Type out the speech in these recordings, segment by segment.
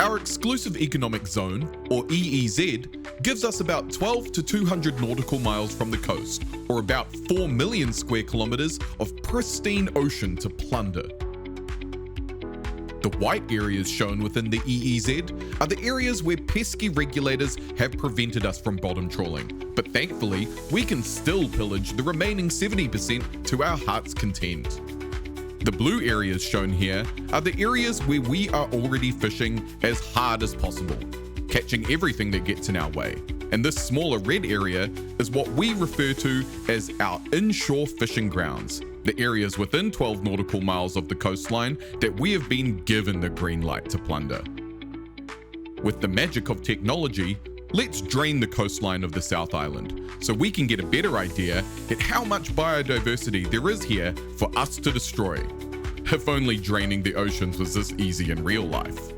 Our exclusive economic zone, or EEZ, gives us about 12 to 200 nautical miles from the coast, or about 4 million square kilometers of pristine ocean to plunder. The white areas shown within the EEZ are the areas where pesky regulators have prevented us from bottom trawling, but thankfully, we can still pillage the remaining 70% to our heart's content. The blue areas shown here are the areas where we are already fishing as hard as possible, catching everything that gets in our way. And this smaller red area is what we refer to as our inshore fishing grounds, the areas within 12 nautical miles of the coastline that we have been given the green light to plunder. With the magic of technology, let's drain the coastline of the South Island so we can get a better idea at how much biodiversity there is here for us to destroy. If only draining the oceans was this easy in real life.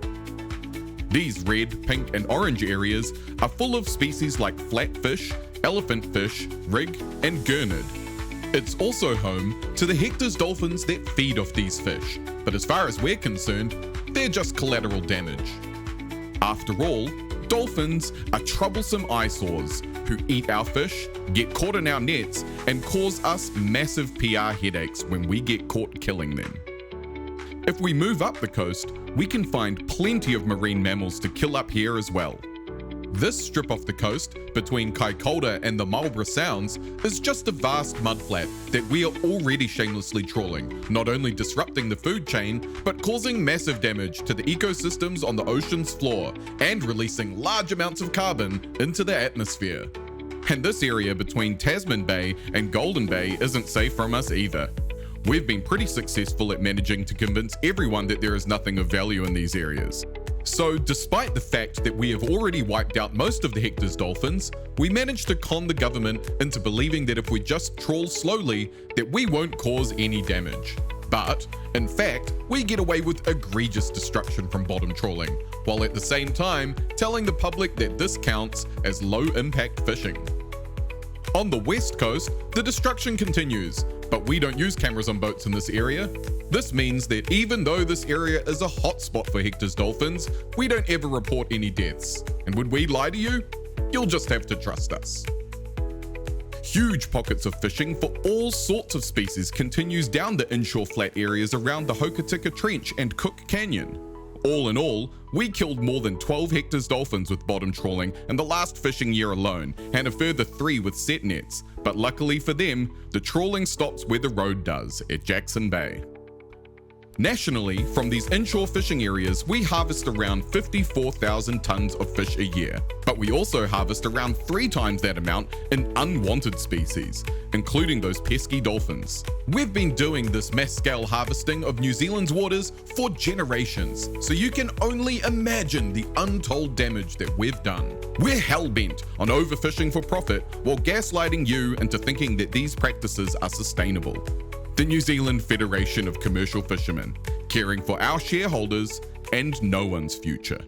These red, pink, and orange areas are full of species like flatfish, elephantfish, rig, and gurnard. It's also home to the Hector's dolphins that feed off these fish, but as far as we're concerned, they're just collateral damage. After all, dolphins are troublesome eyesores who eat our fish, get caught in our nets, and cause us massive PR headaches when we get caught killing them. If we move up the coast, we can find plenty of marine mammals to kill up here as well. This strip off the coast, between Kaikoura and the Marlborough Sounds, is just a vast mudflat that we are already shamelessly trawling, not only disrupting the food chain, but causing massive damage to the ecosystems on the ocean's floor and releasing large amounts of carbon into the atmosphere. And this area between Tasman Bay and Golden Bay isn't safe from us either. We've been pretty successful at managing to convince everyone that there is nothing of value in these areas. So despite the fact that we have already wiped out most of the Hector's dolphins, we managed to con the government into believing that if we just trawl slowly, that we won't cause any damage. But, in fact, we get away with egregious destruction from bottom trawling, while at the same time telling the public that this counts as low-impact fishing. On the west coast, the destruction continues, but we don't use cameras on boats in this area. This means that even though this area is a hotspot for Hector's dolphins, we don't ever report any deaths. And would we lie to you? You'll just have to trust us. Huge pockets of fishing for all sorts of species continues down the inshore flat areas around the Hokitika Trench and Cook Canyon. All in all, we killed more than 12 Hector's dolphins with bottom trawling in the last fishing year alone, and a further 3 with set nets. But luckily for them, the trawling stops where the road does, at Jackson Bay. Nationally, from these inshore fishing areas, we harvest around 54,000 tons of fish a year, but we also harvest around 3 times that amount in unwanted species, including those pesky dolphins. We've been doing this mass-scale harvesting of New Zealand's waters for generations, so you can only imagine the untold damage that we've done. We're hell-bent on overfishing for profit while gaslighting you into thinking that these practices are sustainable. The New Zealand Federation of Commercial Fishermen, caring for our shareholders and no one's future.